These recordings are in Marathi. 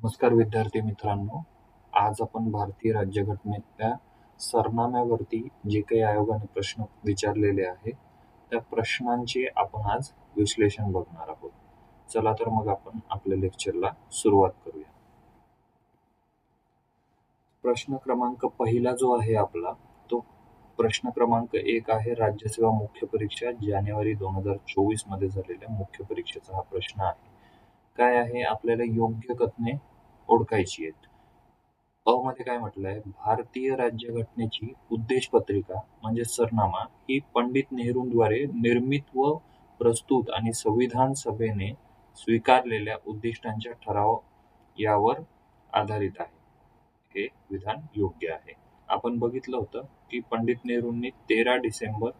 नमस्कार विद्यार्थी मित्रांनो. आज आपण भारतीय राज्यघटनेतल्या सरनाम्यावरती जे काही आयोगाने प्रश्न विचारलेले आहे, त्या प्रश्नांचे आपण आज विश्लेषण बघणार आहोत. चला तर मग आपण आपल्या लेक्चरला सुरुवात करूया. प्रश्न क्रमांक पहिला जो आहे आपला, तो प्रश्न क्रमांक 1 आहे. राज्यसेवा मुख्य परीक्षा जानेवारी 2024 मध्ये झालेल्या मुख्य परीक्षेचा हा प्रश्न आहे. काय आहे? आपल्याला योग्य कथने ओळखायची आहेत. अ मध्ये काय म्हटलंय? भारतीय राज्यघटनेची उद्देश पत्रिका म्हणजे सरनामा ही पंडित नेहरूंद्वारे निर्मित व प्रस्तुत आणि संविधान सभेने स्वीकारलेल्या उद्दिष्टांच्या ठराव यावर आधारित आहे. हे विधान योग्य आहे. आपण बघितलं होतं की पंडित नेहरूंनी 13 डिसेंबर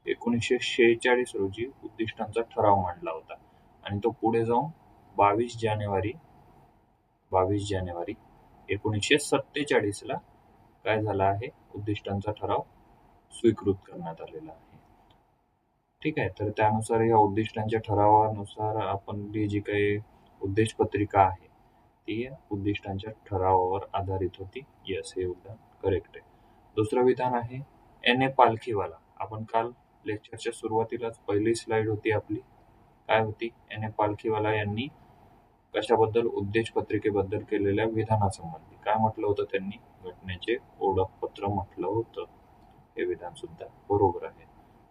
1946 रोजी उद्दिष्टांचा ठराव मांडला होता आणि तो पुढे जाऊन 22 जानेवारी 1947 ला काय झाला आहे? उद्दिष्टांचा ठराव स्वीकृत करण्यात आलेला आहे. ठीक आहे. तर त्यानुसार या उद्दिष्टांच्या ठरावानुसार आपण जी काही उद्देश पत्रिका आहे ती उद्दिष्टांच्या ठरावावर आधारित होती. यस, हे विधान करेक्ट आहे. दुसरं विधान आहे एन ए पालखीवाला. आपण काल लेक्चरच्या सुरुवातीलाच पहिली स्लाइड होती आपली, काय होती? एन ए पालखीवाला यांनी कशाबद्दल? उद्देश पत्रिकेबद्दल केलेल्या विधानासंबंधी काय म्हटलं होतं? त्यांनी घटनेचे ओळखपत्र म्हटलं होतं. हे विधान सुद्धा बरोबर आहे.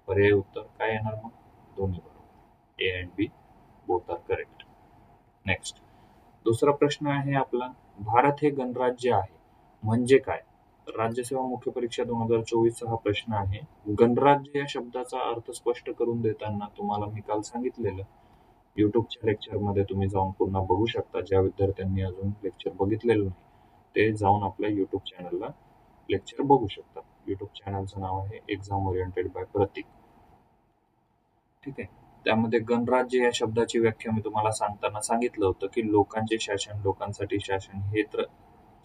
पर्यायी उत्तर काय येणार मग? दोन्ही बरोबर. A and B both are correct. Next, दुसरा प्रश्न आहे आपला, भारत हे गणराज्य आहे म्हणजे काय? राज्यसेवा मुख्य परीक्षा 2024 चा हा प्रश्न आहे. गणराज्य या शब्दाचा अर्थ स्पष्ट करून देताना तुम्हाला मी काल सांगितलेलं. युट्यूबच्या लेक्चरमध्ये तुम्ही जाऊन पुन्हा बघू शकता. ज्या विद्यार्थ्यांनी अजून लेक्चर बघितलेलं नाही ते जाऊन आपल्या युट्यूब चॅनलला लेक्चर बघू शकतात. युट्यूब चॅनलचं नाव आहे एक्झाम ओरिएंटेड बाय प्रतीक. ठीक आहे. त्यामध्ये गणराज्य या शब्दाची व्याख्या मी तुम्हाला सांगताना सांगितलं होतं की लोकांचे शासन, लोकांसाठी शासन. हे तर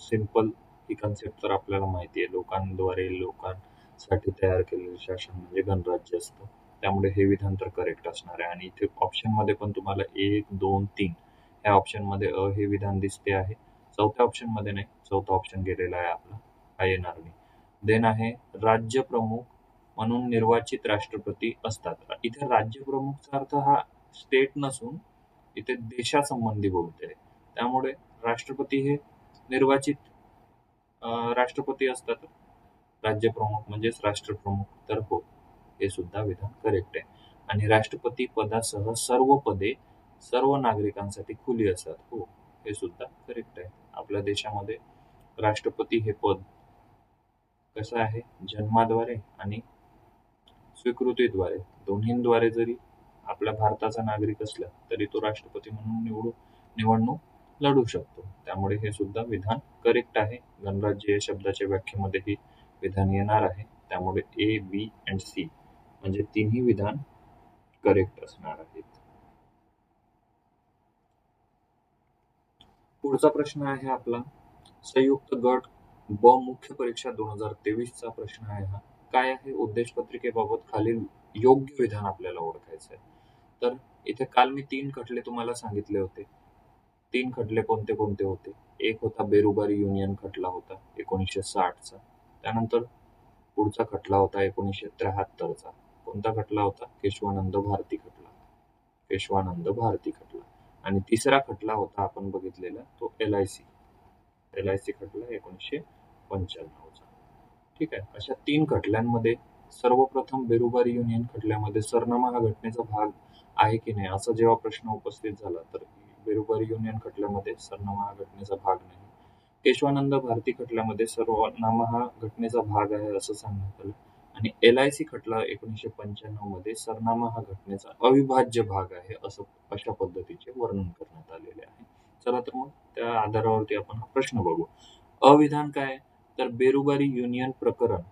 सिंपल ही कन्सेप्ट तर आपल्याला माहिती आहे. लोकांद्वारे लोकांसाठी तयार केलेले शासन म्हणजे गणराज्य असतं. त्यामुळे हे विधान तर करेक्ट असणार आहे. आणि इथे ऑप्शन मध्ये पण तुम्हाला 1, 2, 3 ह्या ऑप्शन मध्ये हे विधान दिसते आहे. चौथ्या ऑप्शन मध्ये नाही, चौथा ऑप्शन गेलेला आहे आपला, हा येणार नाही. देन आहे राज्य प्रमुख म्हणून निर्वाचित राष्ट्रपती असतात. इथे राज्य प्रमुखचा अर्थ हा स्टेट नसून इथे देशासंबंधी बोलते. त्यामुळे राष्ट्रपती हे निर्वाचित राष्ट्रपती असतात. राज्य प्रमुख म्हणजेच राष्ट्रप्रमुख. तर हो, हे सुद्धा विधान करेक्ट आहे. आणि राष्ट्रपती पदासह सर्व पदे सर्व नागरिकांसाठी खुली असतात. हो, हे सुद्धा करेक्ट आहे. आपल्या देशामध्ये राष्ट्रपती हे पद कसं आहे? जन्माद्वारे आणि स्वीकृतीद्वारे, दोन्हीद्वारे जरी आपल्या भारताचा नागरिक असला तरी तो राष्ट्रपती म्हणून निवडणूक लढू शकतो. त्यामुळे हे सुद्धा विधान करेक्ट आहे. गणराज्य या शब्दाच्या व्याख्येमध्ये हे विधान येणार आहे. त्यामुळे ए, बी अँड सी म्हणजे तिन्ही विधान करेक्ट असणार आहेत. पुढचा प्रश्न आहे आपला, संयुक्त गट ब मुख्य परीक्षा 2023 चा प्रश्न आहे हा. काय आहे? उद्देश पत्रिकेबाबत खालील योग्य विधान आपल्याला ओळखायचं आहे. तर इथे काल मी 3 खटले तुम्हाला सांगितले होते. 3 खटले कोणते कोणते होते? एक होता बेरुबारी युनियन खटला होता 1960 चा. त्यानंतर पुढचा खटला होता 1973 चा. कोणता खटला होता? केशवानंद भारती खटला. केशवानंद भारती खटला. आणि तिसरा खटला होता आपण बघितलेला तो LIC खटला 1995 चा. ठीक आहे. अशा 3 खटल्यांमध्ये सर्वप्रथम बेरुबारी युनियन खटल्यामध्ये सरनामा हा घटनेचा भाग आहे की नाही असा जेव्हा प्रश्न उपस्थित झाला तर बेरुबारी युनियन खटल्यामध्ये सरनामा हा घटनेचा भाग नाही. केशवानंद भारती खटल्यामध्ये सरनामा हा घटनेचा भाग आहे असं सांगण्यात आलं. आणि LIC खटला 1995 मध्ये सरनामा हा घटनेचा अविभाज्य भाग आहे अशा पद्धतीचे वर्णन करण्यात आलेले आहे. चला तर मग त्या आधारावरती आपण हा प्रश्न बघू. अविधान काय? तर बेरुबारी युनियन प्रकरण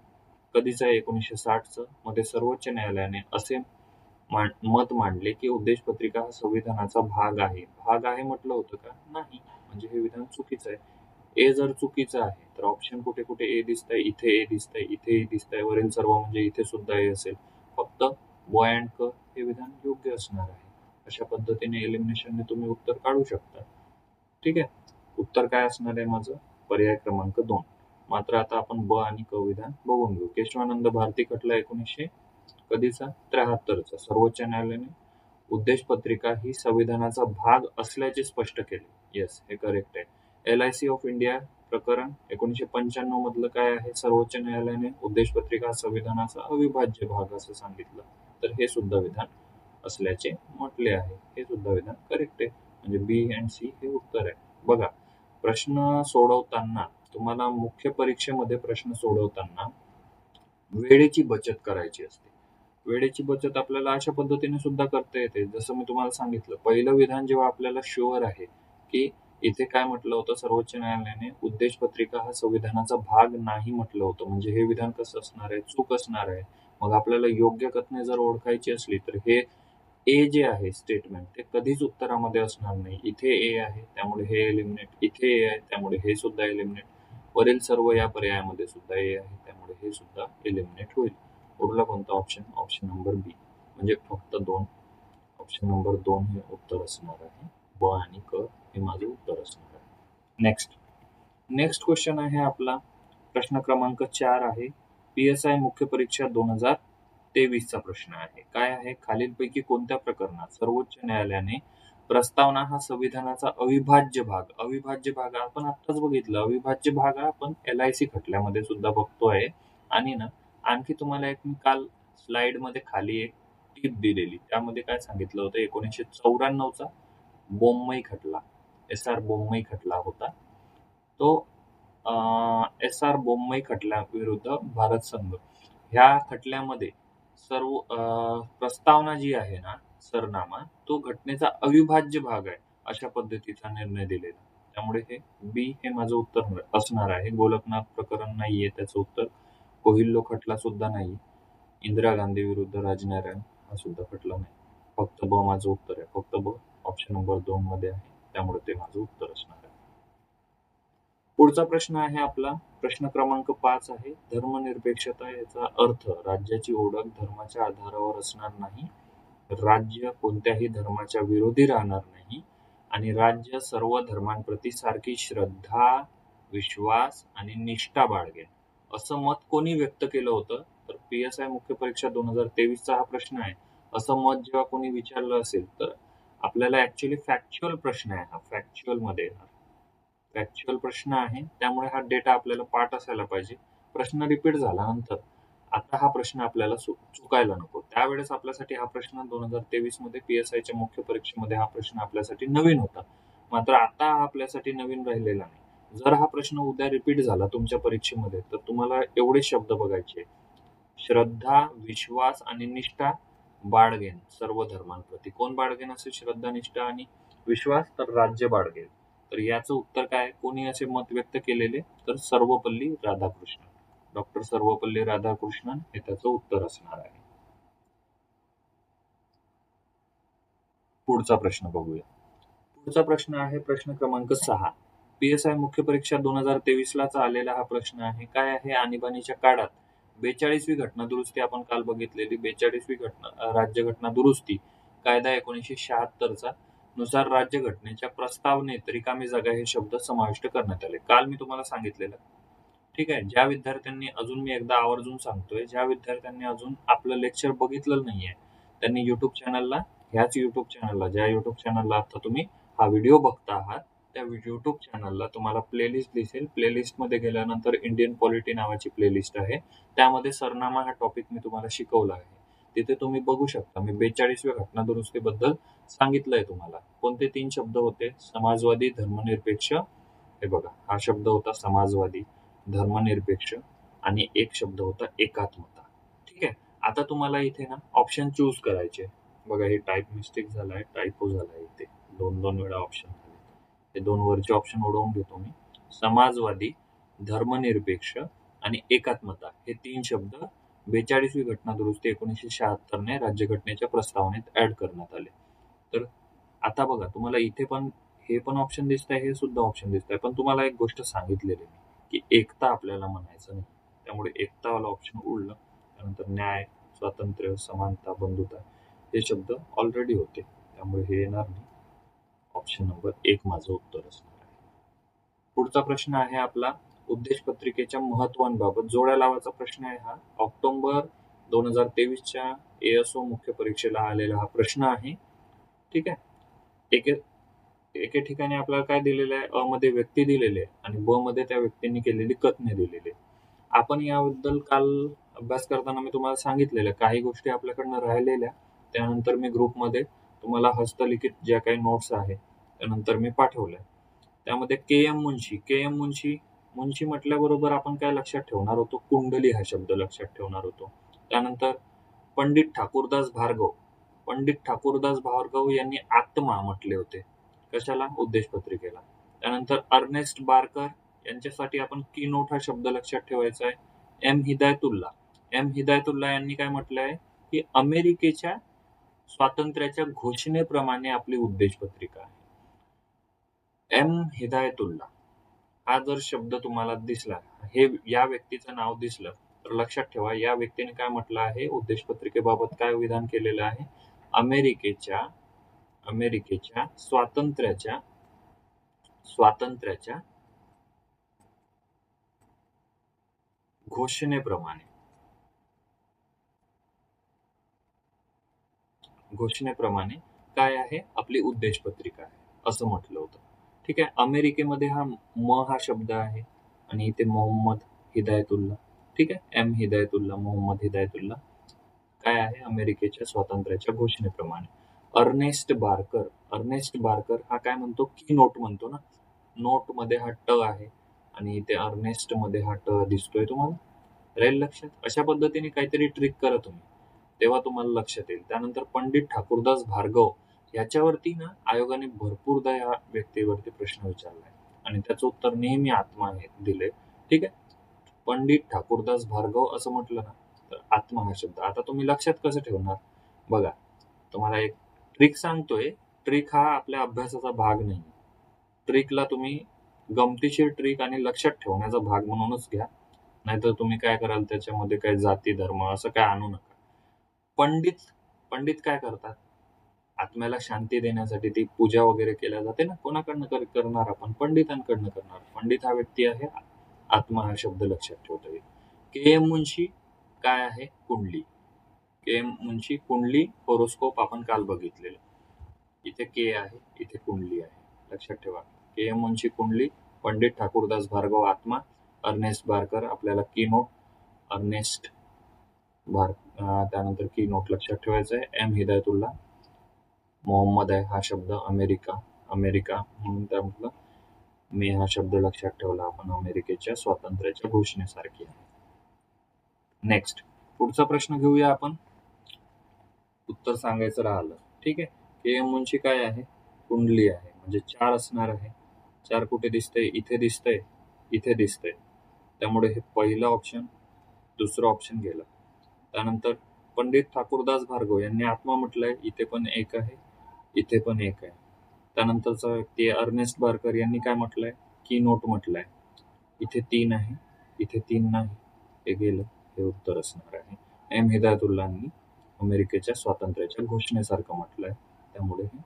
कधीचं आहे? 1960 मध्ये सर्वोच्च न्यायालयाने असे मत मांडले की उद्देश पत्रिका हा संविधानाचा भाग आहे. भाग आहे म्हटलं होतं का? नाही. म्हणजे हे विधान चुकीचं आहे. ए जर चुकीचं आहे तर ऑप्शन कुठे कुठे ए दिसतंय, इथे ए दिसतंय, इथे ए दिसतंय, वरील सर्व म्हणजे इथे सुद्धा ए असेल. फक्त ब अँड क हे विधान योग्य असणार आहे. अशा पद्धतीने एलिमिनेशनने तुम्ही उत्तर काढू शकता. ठीक आहे. उत्तर काय असणार आहे माझं? पर्याय क्रमांक 2. मात्र आता आपण ब आणि क विधान बघून घेऊ. केशवानंद भारती खटला 1900 कधीचा? 73चा. सर्वोच्च न्यायालयाने उद्देश पत्रिका ही संविधानाचा भाग असल्याचे स्पष्ट केले. येस, हे करेक्ट आहे. LIC ऑफ इंडिया प्रकरण 1995 मधलं काय आहे? सर्वोच्च न्यायालयाने उद्देश पत्रिका संविधानाचा अविभाज्य भाग असं सांगितलं. तर हे सुद्धा विधान असल्याचे म्हटले आहे. हे सुद्धा विधान करेक्ट आहे. म्हणजे बी अँड सी हे उत्तर आहे. बघा, प्रश्न सोडवताना तुम्हाला मुख्य परीक्षेमध्ये प्रश्न सोडवताना वेळेची बचत करायची असते. वेळेची बचत आपल्याला अशा पद्धतीने सुद्धा करता येते. जसं मी तुम्हाला सांगितलं, पहिलं विधान जेव्हा आपल्याला शुअर आहे की इथे काय म्हटलं होतं, सर्वोच्च न्यायालयाने उद्देश पत्रिका हा संविधानाचा भाग नाही म्हटलं होतं. म्हणजे हे विधान कसं असणार आहे? चूक असणार आहे. मग आपल्याला योग्य कथने जर ओळखायची असली तर हे ए जे आहे स्टेटमेंट ते कधीच उत्तरामध्ये असणार नाही. इथे ए आहे त्यामुळे हे एलिमिनेट, इथे ए आहे त्यामुळे हे सुद्धा एलिमिनेट, वरील सर्व या पर्यायामध्ये सुद्धा ए आहे त्यामुळे हे सुद्धा एलिमिनेट होईल. उरला कोणता ऑप्शन? ऑप्शन नंबर बी. म्हणजे फक्त 2. ऑप्शन नंबर 2 हे उत्तर असणार आहे. ब आणि क हे माझे उत्तर असणार आहे. नेक्स्ट क्वेश्चन आहे आपला प्रश्न क्रमांक 4 आहे. PSI मुख्य परीक्षा 2023 चा प्रश्न आहे. काय आहे? खालीलपैकी कोणत्या प्रकरणात सर्वोच्च न्यायालयाने प्रस्तावना हा संविधानाचा अविभाज्य भाग आपण आत्ताच बघितलं. अविभाज्य भाग हा आपण LIC खटल्यामध्ये सुद्धा बघतोय. आणि ना आणखी तुम्हाला एक मी काल स्लाइड मध्ये खाली एक टीप दिलेली, त्यामध्ये काय सांगितलं होतं? 1994चा बोम्मई खटला, SR बोम्मई खटला होता. तो SR बोम्मई खटल्याविरुद्ध भारत संघ ह्या खटल्यामध्ये सर्व प्रस्तावना जी आहे ना, सरनामा, तो घटनेचा अविभाज्य भाग आहे अशा पद्धतीचा निर्णय दिलेला. त्यामुळे हे बी हे माझं उत्तर असणार आहे. गोलकनाथ प्रकरण नाहीये त्याचं उत्तर. कोहिल्लो खटला सुद्धा नाही. इंदिरा गांधी विरुद्ध राजनारायण हा सुद्धा खटला नाही. फक्त ब माझं उत्तर आहे. फक्त ब ऑप्शन नंबर 2 मध्ये आहे. त्यामुळे ते माझं उत्तर असणार आहे. पुढचा प्रश्न आहे आपला प्रश्न क्रमांक 5 आहे. धर्मनिरपेक्षता याचा अर्थ राज्याची ओळख धर्माच्या आधारावर असणार नाही, राज्य कोणत्याही धर्माच्या विरोधी राहणार नाही आणि राज्य सर्व धर्मांप्रती सारखी श्रद्धा, विश्वास आणि निष्ठा बाळगेल, असं मत कोणी व्यक्त केलं होतं? तर PSI मुख्य परीक्षा 2023चा हा प्रश्न आहे. असं मत जेव्हा कोणी विचारलं असेल तर आपल्याला ऍक्च्युअली फॅक्च्युअल प्रश्न आहे हा. फॅक्च्युअल मध्ये येणार. फॅक्च्युअल प्रश्न आहे त्यामुळे हा डेटा आपल्याला पाठ असायला पाहिजे. प्रश्न रिपीट झाल्यानंतर आता हा प्रश्न आपल्याला चुकायला नको. त्यावेळेस आपल्यासाठी हा प्रश्न 2023 मध्ये PSIच्या मुख्य परीक्षेमध्ये हा प्रश्न आपल्यासाठी नवीन होता. मात्र आता हा आपल्यासाठी नवीन राहिलेला नाही. जर हा प्रश्न उद्या रिपीट झाला तुमच्या परीक्षेमध्ये तर तुम्हाला एवढे शब्द बघायचे: श्रद्धा, विश्वास आणि निष्ठा बाळगेन सर्व धर्मांप्रती. कोण बाळगेन असे श्रद्धा, निष्ठा आणि विश्वास? तर राज्य बाळगेल. तर याचं उत्तर काय? कोणी असे मत व्यक्त केलेले? तर सर्वपल्ली राधाकृष्णन. डॉक्टर सर्वपल्ली राधाकृष्णन हे त्याचं उत्तर असणार आहे. पुढचा प्रश्न बघूया. पुढचा प्रश्न आहे प्रश्न क्रमांक 6. PSI मुख्य परीक्षा 2023 लाच आलेला हा प्रश्न आहे. काय आहे? आणीबाणीच्या काळात 42वी घटना दुरुस्ती, आपण काल बघितलेली 42वी राज्यघटना दुरुस्ती कायदा 1976चा नुसार राज्यघटनेच्या प्रस्तावनेत रिकामी जागा हे शब्द समाविष्ट करण्यात आले. काल मी तुम्हाला सांगितलेलं. ठीक आहे. ज्या विद्यार्थ्यांनी, अजून मी एकदा आवर्जून सांगतोय, ज्या विद्यार्थ्यांनी अजून आपलं लेक्चर बघितलेलं नाहीये त्यांनी युट्यूब चॅनलला, ह्याच युट्यूब चॅनलला, ज्या युट्यूब चॅनलला आता तुम्ही हा व्हिडिओ बघता आहात त्या युट्यूब चॅनलला तुम्हाला प्लेलिस्ट दिसेल. प्लेलिस्ट मध्ये गेल्यानंतर इंडियन पॉलिटी नावाची प्लेलिस्ट आहे. त्यामध्ये सरनामा हा टॉपिक मी तुम्हाला शिकवला आहे. तिथे तुम्ही बघू शकता. मी 42व्या घटना दुरुस्तीबद्दल सांगितलंय तुम्हाला. कोणते 3 शब्द होते? समाजवादी, धर्मनिरपेक्ष. हे बघा, हा शब्द होता समाजवादी, धर्मनिरपेक्ष आणि एक शब्द होता एकात्मता. ठीक आहे. आता तुम्हाला इथे ना ऑप्शन चूज करायचे. बघा, हे टाईप मिस्टेक झालाय, टायपो झालाय इथे. 2 वेळा ऑप्शन झाले. हे 2 वरचे ऑप्शन उडवून घेतो मी. समाजवादी, धर्मनिरपेक्ष आणि एकात्मता हे 3 शब्द 42वी घटना दुरुस्ती 1976 ने राज्यघटनेच्या प्रस्तावनेत ऍड करण्यात आले. तर आता बघा, तुम्हाला इथे पण हे पण ऑप्शन दिसत आहे, हे सुद्धा ऑप्शन दिसत आहे. पण तुम्हाला एक गोष्ट सांगितलेली मी की एकता आपल्याला म्हणायचं नाही. त्यामुळे एकतावाला ऑप्शन उडलं. त्यानंतर न्याय, स्वातंत्र्य, समानता, बंधुता हे शब्द ऑलरेडी होते त्यामुळे हे येणार नाही. ऑप्शन नंबर 1 माझं उत्तर असणार आहे. पुढचा प्रश्न आहे आपला उद्देश पत्रिकेच्या महत्वांबाबत जोड्या लावायचा प्रश्न आहे हा. ऑक्टोबर 2023च्या एएसओ मुख्य परीक्षेला आलेला हा प्रश्न आहे. ठीक आहे. एके ठिकाणी आपल्याला काय दिलेलं आहे, अ मध्ये व्यक्ती दिलेली आहे आणि ब मध्ये त्या व्यक्तींनी केलेली कथने दिलेली आहे. आपण याबद्दल काल अभ्यास करताना मी तुम्हाला सांगितलेलं काही गोष्टी आपल्याकडनं राहिलेल्या, त्यानंतर मी ग्रुपमध्ये तुम्हाला हस्तलिखित ज्या काही नोट्स आहे त्यानंतर मी पाठवल्या. त्यामध्ये मुंशी म्हटल्याबरोबर आपण काय लक्षात ठेवणार होतो, कुंडली हा शब्द लक्षात ठेवणार होतो. त्यानंतर पंडित ठाकूरदास भार्गव यांनी आत्मा म्हटले होते कशाला, उद्देश पत्रिकेला. त्यानंतर अर्नेस्ट बारकर यांच्यासाठी आपण की नोट हा शब्द लक्षात ठेवायचा आहे. एम हिदायतुल्ला यांनी काय म्हटलंय की अमेरिकेच्या स्वातंत्र्याच्या घोषणेप्रमाणे आपली उद्देश पत्रिका आहे. एम हिदायतुल्ला हा जर शब्द तुम्हाला दिसला, हे या व्यक्तीचं नाव दिसलं तर लक्षात ठेवा या व्यक्तीने काय म्हटलं आहे, उद्देश पत्रिकेबाबत काय विधान केलेलं आहे, अमेरिकेच्या स्वातंत्र्याच्या घोषणेप्रमाणे काय आहे, आपली उद्देश पत्रिका आहे असं म्हटलं होतं. ठीक आहे. अमेरिकेमध्ये हा म हा शब्द आहे आणि इथे मोहम्मद हिदायतुल्ला. ठीक आहे. एम हिदायतुल्ला, मोहम्मद हिदायतुल्ला काय आहे, अमेरिकेच्या स्वातंत्र्याच्या घोषणेप्रमाणे. अर्नेस्ट बारकर हा काय म्हणतो, की नोट म्हणतो ना, नोट मध्ये हा ट आहे आणि इथे अर्नेस्ट मध्ये हा ट दिसतोय तुम्हाला, राहील लक्षात. अशा पद्धतीने काहीतरी ट्रिक करा तुम्ही, तेव्हा तुम्हाला लक्षात येईल. त्यानंतर पंडित ठाकूरदास भार्गव याच्यावरती ना आयोगाने भरपूरदा या व्यक्तीवरती प्रश्न विचारलाय आणि त्याचं उत्तर नेहमी आत्मा आहे दिले. ठीक आहे. पंडित ठाकूरदास भार्गव असं म्हटलं ना तर आत्मा हा शब्द. आता तुम्ही लक्षात कसं ठेवणार बघा, तुम्हाला एक ट्रिक सांगतोय. ट्रिक हा आपल्या अभ्यासाचा भाग नाही. ट्रिकला तुम्ही गमतीशीर ट्रिक आणि लक्षात ठेवण्याचा भाग म्हणूनच घ्या, नाहीतर तुम्ही काय कराल त्याच्यामध्ये काय जाती धर्म असं काय आणू नका. पंडित काय करतात, आत्म्याला शांती देण्यासाठी ती पूजा वगैरे केल्या जाते ना, कोणाकडनं करणार आपण, पंडितांकडनं करणार. पंडित हा व्यक्ती आहे, आत्मा हा शब्द लक्षात ठेवता येईल. के एम मुंशी काय आहे, कुंडली. के एम मुंशी कुंडली होरोस्कोप आपण काल बघितलेलं. इथे के आहे, इथे कुंडली आहे, लक्षात ठेवा. के एम मुंशी कुंडली, पंडित ठाकूरदास भार्गव आत्मा, अर्नेस्ट बारकर आपल्याला की नोट, त्यानंतर की नोट लक्षात ठेवायचं आहे. एम हिदायतुल्ला, मोहम्मद आहे हा शब्द, अमेरिका म्हणून त्यामधलं मे हा शब्द लक्षात ठेवला आपण, अमेरिकेच्या स्वातंत्र्याच्या घोषणेसारखी आहे. नेक्स्ट पुढचा प्रश्न घेऊया आपण, उत्तर सांगायचं राहिलं. ठीक आहे. के एम मुंशी काय आहे, कुंडली आहे, म्हणजे 4 असणार आहे. 4 कुठे दिसतंय, इथे दिसतंय, त्यामुळे हे पहिलं ऑप्शन, दुसरं ऑप्शन गेलं. त्यानंतर पंडित ठाकूरदास भार्गव यांनी आत्मा म्हटलंय, इथे पण एक आहे, इथे पण एक आहे. त्यानंतरचा व्यक्ती अर्नेस्ट बारकर यांनी काय म्हटलंय, की नोट म्हटलंय, इथे 3 आहे, इथे 3 नाही, हे गेलं, हे उत्तर असणार आहे. एम हिदायतुल्लांनी अमेरिकेच्या स्वातंत्र्याच्या घोषणेसारखं म्हटलंय, त्यामुळे हे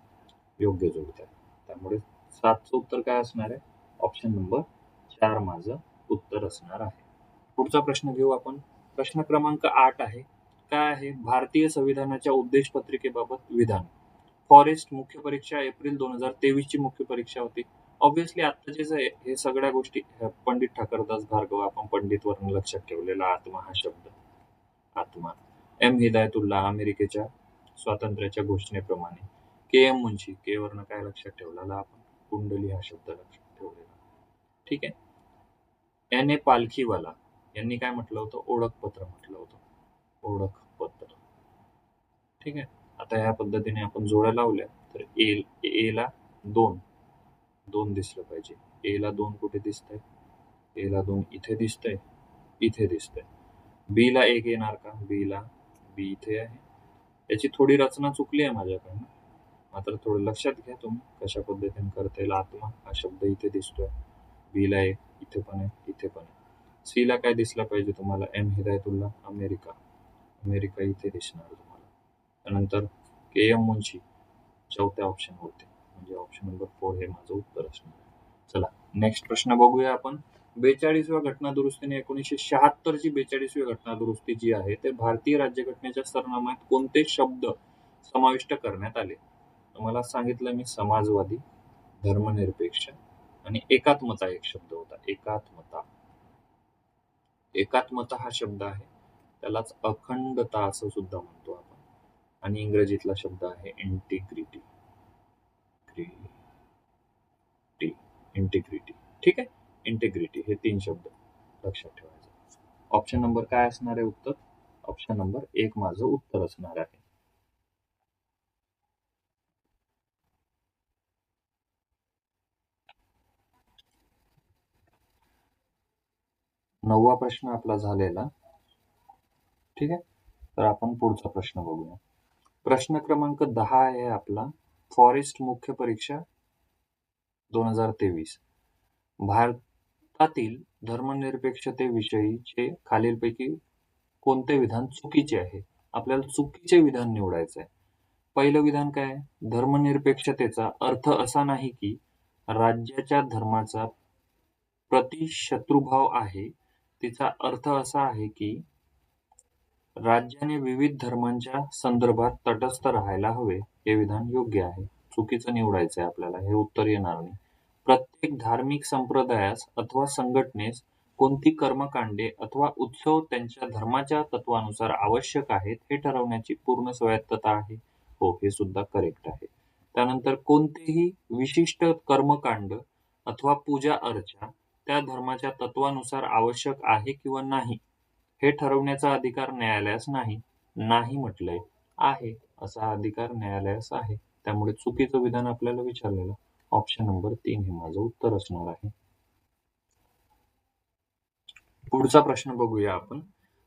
योग्य जुळत आहे. त्यामुळे 7चं उत्तर काय असणार आहे, ऑप्शन नंबर 4 माझं उत्तर असणार आहे. पुढचा प्रश्न घेऊ आपण. प्रश्न क्रमांक 8 आहे. काय आहे, भारतीय संविधानाच्या उद्देश पत्रिकेबाबत विधान. फॉरेस्ट मुख्य परीक्षा एप्रिल 2023 ची मुख्य परीक्षा होती. ऑब्व्हियसली आत्ताचे जे हे सगळ्या गोष्टी, पंडित ठाकरदास भार्गव आपण पंडित वरून लक्षात ठेवलेला, आत्मा हा शब्द, आत्मा. एम हिदायतुल्ला अमेरिकेच्या स्वातंत्र्याच्या घोषणेप्रमाणे. के एम मुंशी, के वरनं काय लक्षात ठेवलेला आपण, कुंडली हा शब्द लक्षात ठेवलेला. ठीक आहे. एन ए पालखीवाला यांनी काय म्हटलं होतं, ओळखपत्र म्हटलं होतं, ओळखपत्र. ठीक आहे. आता ह्या पद्धतीने आपण जोड्या लावल्या तर ए ला 2 दिसलं पाहिजे. ए ला 2 कुठे दिसतंय, ए ला 2 इथे दिसतंय, इथे दिसतंय. बी ला 1 येणार का, बी इथे आहे. याची थोडी रचना चुकली आहे माझ्याकडनं, मात्र थोडं लक्षात घ्या तुम्ही कशा पद्धतीने करता येईल. आत्मा हा शब्द इथे दिसतोय, बी ला 1 इथे पण आहे, इथे पण आहे. सी ला काय दिसला पाहिजे तुम्हाला, एम हिदायतुल्ला अमेरिका इथे दिसणार तुम्हाला. त्यानंतर के एम मुंशी 4थ्या ऑप्शन होते, म्हणजे ऑप्शन नंबर 4 हे माझं उत्तर असणार आहे. चला नेक्स्ट प्रश्न बघूया आपण. 42व्या घटना दुरुस्तीने 1976ची 42वी घटना दुरुस्ती जी आहे ते भारतीय राज्यघटनेच्या सरनाम्यात कोणते शब्द समाविष्ट करण्यात आले? मला सांगितलं मी समाजवादी, धर्मनिरपेक्ष आणि एकात्मता एक शब्द होता. एकात्मता. एकात्मता हा शब्द आहे, त्यालाच अखंडता असं सुद्धा म्हणतो आपण. आणि इंग्रजीतला शब्द आहे इंटिग्रिटी. इंटिग्रिटी. ठीक आहे, इंटिग्रिटी. हे 3 शब्द लक्षात ठेवायचे. ऑप्शन नंबर काय असणार आहे उत्तर? ऑप्शन नंबर 1 माझं उत्तर असणार आहे. नववा प्रश्न आपला झालेला. ठीक आहे, तर आपण पुढचा प्रश्न बघूया. प्रश्न क्रमांक 10 आहे आपला, फॉरेस्ट मुख्य परीक्षा 2023. भारतातील धर्मनिरपेक्षतेविषयीचे खालीलपैकी कोणते विधान चुकीचे आहे? आपल्याला चुकीचे विधान निवडायचं आहे. पहिलं विधान काय? धर्मनिरपेक्षतेचा अर्थ असा नाही की राज्याच्या धर्माचा प्रतिशत्रुभाव आहे. तिचा अर्थ असा आहे की राज्याने विविध धर्मांच्या संदर्भात तटस्थ राहायला हवे. हे विधान योग्य आहे. चुकीचं निवडायचं आहे आपल्याला, हे उत्तर येणार नाही. प्रत्येक धार्मिक संप्रदायास अथवा संघटनेस कोणती कर्मकांडे अथवा उत्सव त्यांच्या धर्माच्या तत्वानुसार आवश्यक आहेत हे ठरवण्याची पूर्ण स्वायत्तता आहे. हो, हे सुद्धा करेक्ट आहे. त्यानंतर कोणतेही विशिष्ट कर्मकांड अथवा पूजा अर्चा त्या धर्माच्या तत्वानुसार आवश्यक आहे किंवा नाही हे ठरवण्याचा अधिकार न्यायालयास नाही. नाही म्हटलंय, आहे असा अधिकार न्यायालयास आहे. त्यामुळे चुकीचं विधान आपल्याला विचारलेलं. ऑप्शन नंबर 3 हे माझं उत्तर असणार आहे. पुढचा प्रश्न बघूया आपण.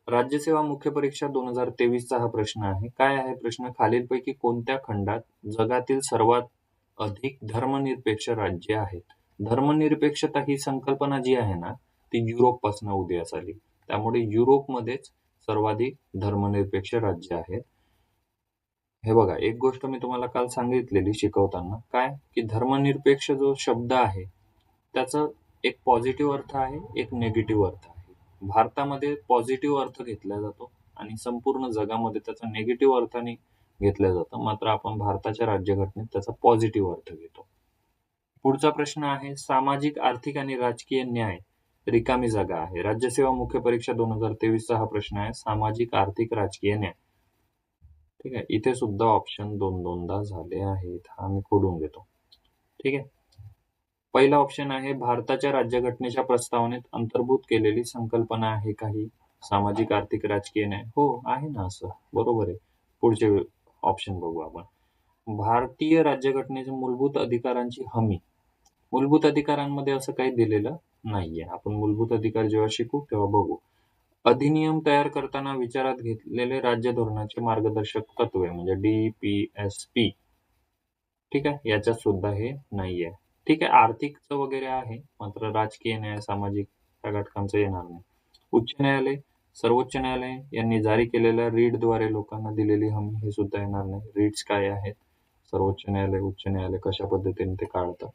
राज्यसेवा मुख्य परीक्षा 2023चा हा प्रश्न आहे. काय आहे प्रश्न? खालीलपैकी कोणत्या खंडात जगातील सर्वात अधिक धर्मनिरपेक्ष राज्य आहेत? धर्मनिरपेक्षता ही संकल्पना जी आहे ना, ती युरोपपासून उदयास आली. त्यामुळे युरोपमध्येच सर्वाधिक धर्मनिरपेक्ष राज्य आहेत. हे बघा, एक गोष्ट मी तुम्हाला काल सांगितलेली शिकवताना, काय की धर्मनिरपेक्ष जो शब्द आहे त्याचा एक पॉझिटिव्ह अर्थ आहे, एक निगेटिव्ह अर्थ आहे. भारतामध्ये पॉझिटिव्ह अर्थ घेतला जातो आणि संपूर्ण जगामध्ये त्याचा निगेटिव्ह अर्थाने घेतलं जातं. मात्र आपण भारताच्या राज्यघटनेत त्याचा पॉझिटिव्ह अर्थ घेतो. पुढचा प्रश्न आहे, सामाजिक, आर्थिक आणि राजकीय न्याय रिकामी जागा आहे. राज्यसेवा मुख्य परीक्षा 2023चा हा प्रश्न आहे. सामाजिक, आर्थिक, राजकीय न्याय. ठीक आहे, इथे सुद्धा ऑप्शन दोनदा झाले आहेत. हा मी खोडून घेतो. ठीक आहे, पहिला ऑप्शन आहे, भारताच्या राज्यघटनेच्या प्रस्तावनेत अंतर्भूत केलेली संकल्पना आहे काही सामाजिक, आर्थिक, राजकीय न्याय. हो, आहे ना, असं बरोबर आहे. पुढचे ऑप्शन बघू आपण. भारतीय राज्यघटनेच्या मूलभूत अधिकारांची हमी. मूलभूत अधिकारांमध्ये असं काही दिलेलं नाहीये. आपण मूलभूत अधिकार जेव्हा शिकू तेव्हा बघू. अधिनियम तयार करताना विचारात घेतलेले राज्य धोरणाचे मार्गदर्शक तत्वे म्हणजे DPSP. ठीक आहे, याच्यात सुद्धा हे नाहीये. ठीक आहे, आर्थिकचं वगैरे आहे, मात्र राजकीय न्याय, सामाजिक त्या घटकांचं येणार नाही. उच्च न्यायालय, सर्वोच्च न्यायालय यांनी जारी केलेल्या रीडद्वारे लोकांना दिलेली हमी हे सुद्धा येणार नाही. रीड्स काय आहेत, सर्वोच्च न्यायालय, उच्च न्यायालय कशा पद्धतीने ते काढतं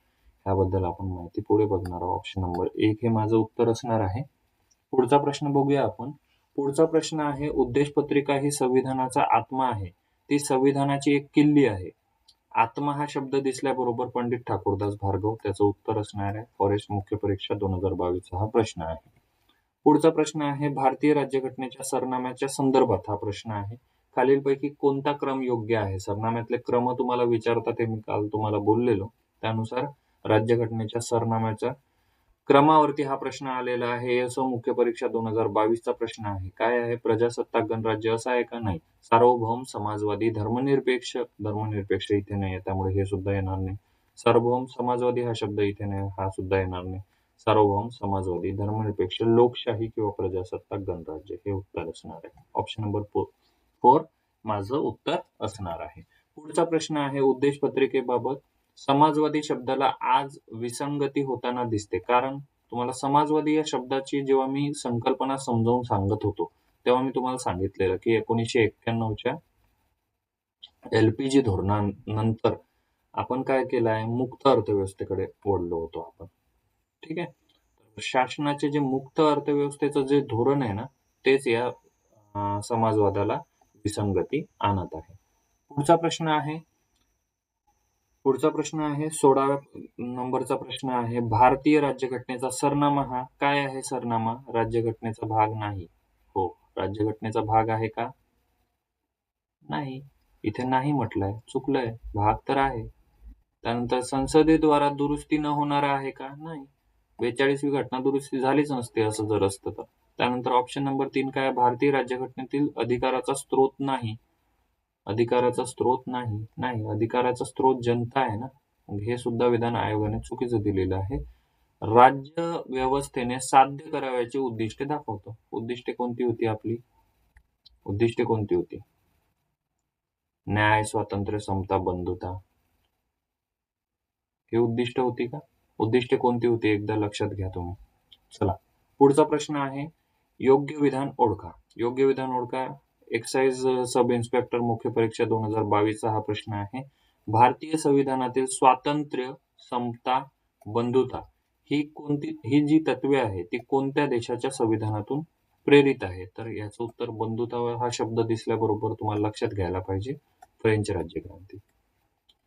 ह्याबद्दल आपण माहिती पुढे बघणार आहोत. ऑप्शन नंबर 1 हे माझं उत्तर असणार आहे. पुढचा प्रश्न बघूया आपण. पुढचा प्रश्न आहे, उद्देशपत्रिका ही संविधानाचा आत्मा आहे, ती संविधानाची एक किल्ली आहे. आत्मा हा शब्द दिसल्याबरोबर पंडित ठाकूरदास भार्गव त्याचं उत्तर असणार आहे. फॉरेस्ट मुख्य परीक्षा 2022 हा प्रश्न आहे. पुढचा प्रश्न आहे, भारतीय राज्यघटनेच्या सरनाम्याच्या संदर्भात हा प्रश्न आहे. खालीलपैकी कोणता क्रम योग्य आहे? सरनाम्यातले क्रम तुम्हाला विचारतात हे मी काल तुम्हाला बोललेलो. त्यानुसार राज्यघटनेच्या सरनाम्याच्या क्रमावरती हा प्रश्न आलेला आहे. असो मुख्य परीक्षा 2022चा प्रश्न आहे. काय आहे? प्रजासत्ताक गणराज्य असा आहे का? नाही. सार्वभौम, समाजवादी, धर्मनिरपेक्ष. धर्मनिरपेक्ष इथे नाही, त्यामुळे हे सुद्धा येणार नाही. सार्वभौम समाजवादी हा शब्द इथे नाही, हा सुद्धा येणार नाही. सार्वभौम, समाजवादी, धर्मनिरपेक्ष, लोकशाही किंवा प्रजासत्ताक गणराज्य हे उत्तर असणार आहे. ऑप्शन नंबर 4 माझं उत्तर असणार आहे. पुढचा प्रश्न आहे, उद्देशपत्रिकेबाबत समाजवादी शब्दाला आज विसंगती होताना दिसते. कारण तुम्हाला समाजवादी या शब्दाची जेव्हा मी संकल्पना समजावून सांगत होतो तेव्हा मी तुम्हाला सांगितलेलं की 1991च्या LPG धोरणानंतर आपण काय केलं आहे, मुक्त अर्थव्यवस्थेकडे वळलो होतो आपण. ठीक आहे. शासनाचे जे मुक्त अर्थव्यवस्थेचं जे धोरण आहे ना, तेच या समाजवादाला विसंगती आणत आहे. पुढचा प्रश्न आहे 16व्या नंबरचा प्रश्न आहे, भारतीय राज्यघटनेचा सरनामा हा काय आहे? सरनामा राज्यघटनेचा भाग नाही. हो, राज्यघटनेचा भाग आहे का? नाही. इथे नाही म्हटलंय, चुकलंय. भाग तर आहे. त्यानंतर संसदेद्वारा दुरुस्ती न होणारा आहे का? नाही. 42वी घटना दुरुस्ती झालीच नसते असं जर असतं तर. त्यानंतर ऑप्शन नंबर 3 काय? भारतीय राज्यघटनेतील अधिकाराचा स्रोत नाही. अधिकाराचा स्रोत नाही. नाही, अधिकाराचा स्रोत जनता आहे ना. मग हे सुद्धा विधान आयोगाने चुकीचं दिलेलं आहे. राज्य व्यवस्थेने साध्य करावयाची उद्दिष्टे दाखवतो. उद्दिष्टे कोणती होती आपली? उद्दिष्टे कोणती होती? न्याय, स्वातंत्र्य, समता, बंधुता ही उद्दिष्ट होती का? उद्दिष्टे कोणती होती एकदा लक्षात घ्या तुम्ही. चला, पुढचा प्रश्न आहे, योग्य विधान ओळखा. योग्य विधान ओळखा. एक्साइज सब इन्स्पेक्टर मुख्य परीक्षा 2022 हा प्रश्न आहे. भारतीय संविधानातील स्वातंत्र्य, समता, बंधुता ही जी तत्वे आहे ती कोणत्या देशाच्या संविधानातून प्रेरित आहे? तर याचं उत्तर बंधुता हा शब्द दिसल्याबरोबर तुम्हाला लक्षात घ्यायला पाहिजे, फ्रेंच राज्यक्रांती.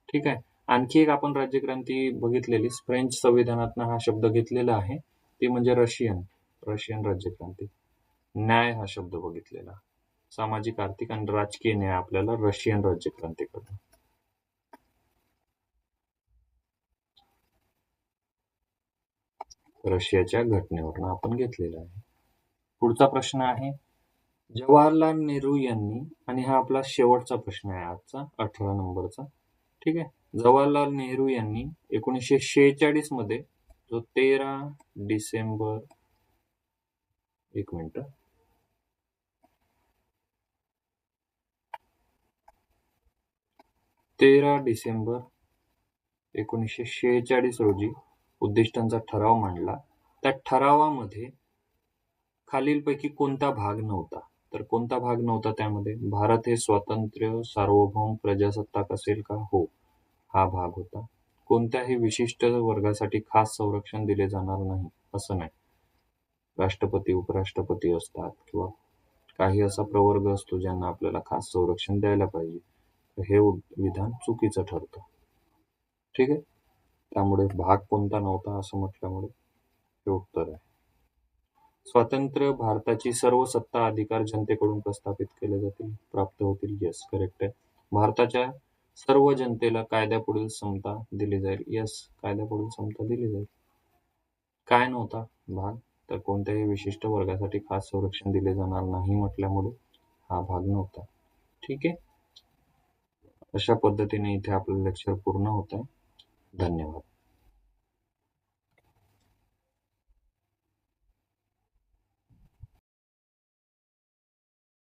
ठीक आहे. आणखी एक आपण राज्यक्रांती बघितलेली फ्रेंच संविधानातनं हा शब्द घेतलेला आहे, ती म्हणजे रशियन राज्यक्रांती. न्याय हा शब्द बघितलेला, सामाजिक, आर्थिक आणि राजकीय न्याय आपल्याला रशियन राज्यक्रांतीकडून. रशियाच्या घटनेवरून आपण घेतलेला आहे. पुढचा प्रश्न आहे, जवाहरलाल नेहरू यांनी, आणि हा आपला शेवटचा प्रश्न आहे आजचा 18 नंबरचा. ठीक आहे. जवाहरलाल नेहरू यांनी 1946 मध्ये जो 13 डिसेंबर 1946 रोजी उद्दिष्टांचा ठराव मांडला. त्या ठरावामध्ये खालीलपैकी कोणता भाग नव्हता? तर कोणता भाग नव्हता त्यामध्ये? भारत हे स्वतंत्र सार्वभौम प्रजासत्ताक असेल का? हो, हा भाग होता. कोणत्याही विशिष्ट वर्गासाठी खास संरक्षण दिले जाणार नाही असं नाही. राष्ट्रपती, उपराष्ट्रपती असतात किंवा काही असा प्रवर्ग असतो ज्यांना आपल्याला खास संरक्षण द्यायला पाहिजे. हे विधान चुकीचं ठरतं. ठीक आहे. त्यामुळे भाग कोणता नव्हता असं म्हटल्यामुळे हे उत्तर आहे. स्वतंत्र भारताची सर्व सत्ता अधिकार जनतेकडून प्रस्थापित केले जातील, प्राप्त होतील. येस, करेक्ट आहे. भारताच्या सर्व जनतेला कायद्यापुढील समता दिली जाईल. येस, कायद्यापुढील समता दिली जाईल. काय नव्हता भाग? तर कोणत्याही विशिष्ट वर्गासाठी खास संरक्षण दिले जाणार नाही म्हटल्यामुळे हा भाग नव्हता. ठीक आहे. अशा पद्धतीने इथे आपलं लेक्चर पूर्ण होत आहे. धन्यवाद.